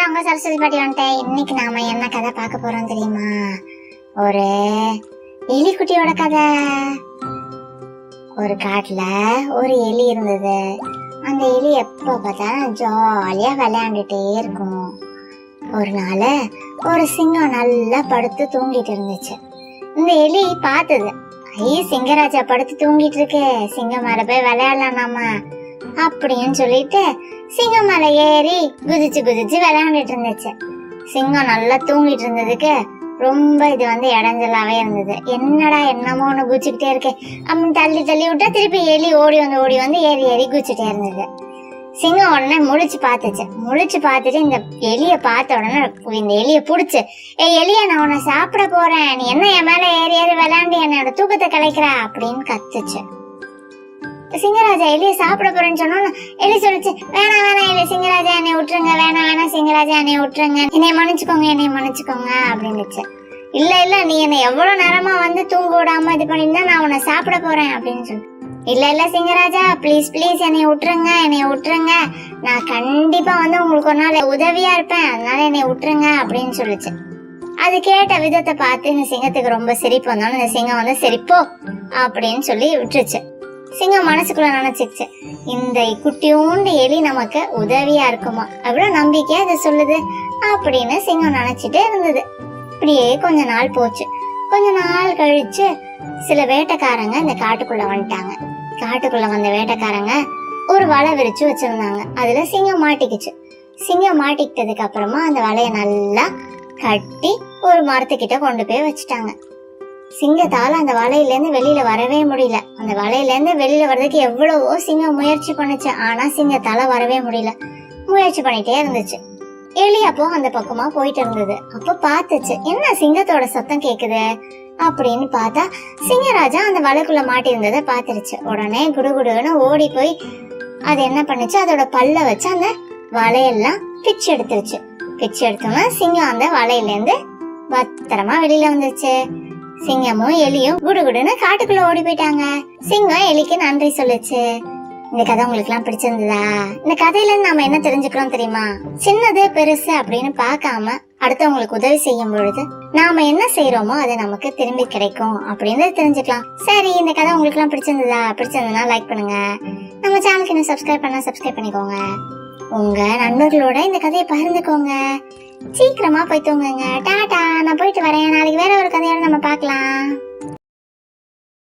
உங்க சரஸ்வதி பாட்டி வந்துட்டேன். இன்னைக்கு நாம என்ன கதை பார்க்க போறோம் தெரியுமா? ஒரு எலிக்குட்டியோட கதை. ஒரு காட்டுல ஒரு எலி இருந்தது. அந்த எலி எப்ப பார்த்தாலும் ஜாலியா விளையாண்டுட்டே இருக்கும். ஒரு நாள் ஒரு சிங்கம் நல்லா படுத்து தூங்கிட்டு இருந்துச்சு. இந்த எலி பார்த்தது, சிங்கராஜா படுத்து தூங்கிட்டு இருக்கு, சிங்கம் மேல போய் விளையாடலாம் நாம அப்படின்னு சொல்லிட்டு சிங்கம் மேல ஏறி குதிச்சு குதிச்சு விளையாண்டுட்டு இருந்துச்சு. சிங்கம் நல்லா தூங்கிட்டு இருந்ததுக்கு ரொம்ப இடைஞ்சலாவே இருந்தது. என்னடா என்னமோ ஒண்ணு குதிச்சுக்கிட்டே இருக்கேன் அப்படின்னு தள்ளி தள்ளி விட்டா திருப்பி எலி ஓடி வந்து ஏறி ஏறி குதிச்சுட்டே இருந்தது. சிங்கம் உடனே முழிச்சு பார்த்துட்டு இந்த எலிய பார்த்த உடனே இந்த எலிய புடிச்சு, எலிய நான் உன்னை சாப்பிட போறேன், நீ என்ன என் மேல ஏறி ஏறி விளையாண்டு என்னோட தூக்கத்தை கலைக்கிற அப்படின்னு கத்துச்சு. சிங்கராஜா எலிய சாப்பிட போறேன்னு சொன்னோன்னு எலி சொல்லிச்சு, வேணாம் எலி, சிங்கராஜா என்னை விட்டுருங்க, வேணாம் சிங்கராஜா என்னை விட்டுருங்க, என்னை மன்னிச்சுக்கோங்க அப்படின்னுச்சு. இல்ல நீ என்னை எவ்வளவு நேரமா தூங்க விடாம இது பண்ணிருந்தா நான் உன்னை சாப்பிட போறேன் அப்படின்னு சொல்லி, இல்ல சிங்கராஜா ப்ளீஸ் என்னை விட்டுருங்க, நான் கண்டிப்பா உங்களுக்கு ஒரு நாள் உதவியா இருப்பேன், அதனால என்னை விட்டுருங்க அப்படின்னு சொல்லிச்சு. அது கேட்ட விதத்தை பார்த்து இந்த சிங்கத்துக்கு ரொம்ப சிரிப்பு வந்தோன்னு இந்த சிங்கம் சிரிப்போ அப்படின்னு சொல்லி விட்டுருச்சு. சிங்கம் மனசுக்குள்ள நினைச்சிச்சு, இந்த குட்டியோண்டு எலி நமக்கு உதவியா இருக்குமா, அவ்வளவு நம்பிக்கையா அதை சொல்லுது அப்படின்னு சிங்கம் நினைச்சிட்டே இருந்தது. இப்படியே கொஞ்ச நாள் போச்சு. கொஞ்ச நாள் கழிச்சு சில வேட்டைக்காரங்க இந்த காட்டுக்குள்ள வந்துட்டாங்க. காட்டுக்குள்ள வந்த வேட்டைக்காரங்க ஒரு வலை விரிச்சு வச்சிருந்தாங்க. அதுல சிங்கம் மாட்டிக்கிச்சு. சிங்கம் மாட்டிக்கிட்டதுக்கு அப்புறமா அந்த வலைய நல்லா கட்டி ஒரு மரத்துக்கிட்ட கொண்டு போய் வச்சுட்டாங்க. சிங்கத்தால அந்த வலையில இருந்து வெளியில வரவே முடியல. அந்த வலையில இருந்து வெளியில வர்றதுக்கு எவ்வளவோ சிங்கம் முயற்சி பண்ணுச்சு, ஆனா சிங்கத்தால வரவே முடியல. முயற்சி பண்ணிட்டே இருந்துச்சு. எலி அப்போ அந்த பக்கமா போயிட்டு இருந்தது. அப்ப பாத்துச்சு, என்ன சிங்கத்தோட சத்தம் கேக்குது அப்படின்னு பார்த்தா சிங்கராஜா அந்த வலைக்குள்ள மாட்டி இருந்ததை பாத்துருச்சு. உடனே குடுகுடுன்னு ஓடி போய் அது என்ன பண்ணுச்சு, அதோட பல்ல வச்சு அந்த வலையெல்லாம் பிச்சு எடுத்துருச்சு. பிச்சு எடுத்தோம்னா சிங்கம் அந்த வலையில இருந்து பத்திரமா வெளியில வந்துருச்சு. சிங்கமும் எலியும் குடுகுடுன்னு காட்டுக்குள்ள ஓடி போயிட்டாங்க. சிங்கம் எலிக்கு நன்றி சொல்லுச்சு. இந்த கதை உங்களுக்கு எல்லாம் பிடிச்சிருந்ததா? இந்த கதையில நாம என்ன தெரிஞ்சுக்கிறோம் தெரியுமா? சின்னது பெருசு அப்படின்னு பார்க்காம அடுத்தவங்களுக்கு உதவி செய்யும் பொழுது நாம என்ன செய்யறோமோ அது நமக்கு திரும்பி கிடைக்கும் அப்படின்னு தெரிஞ்சுக்கலாம். சரி, இந்த கதை உங்களுக்கு எல்லாம் பிடிச்சிருந்ததுன்னா லைக் பண்ணுங்க. நம்ம சேனலுக்கு இன்னும் சப்ஸ்கிரைப் பண்ணிக்கோங்க. உங்க நண்பர்களோட இந்த கதையை பகிர்ந்துக்கோங்க. சீக்கிரமா போய் தூங்குங்க. டாடா, நான் போயிட்டு வரேன். நாளைக்கு வேற ஒரு கதையோட நம்ம பார்க்கலாம்.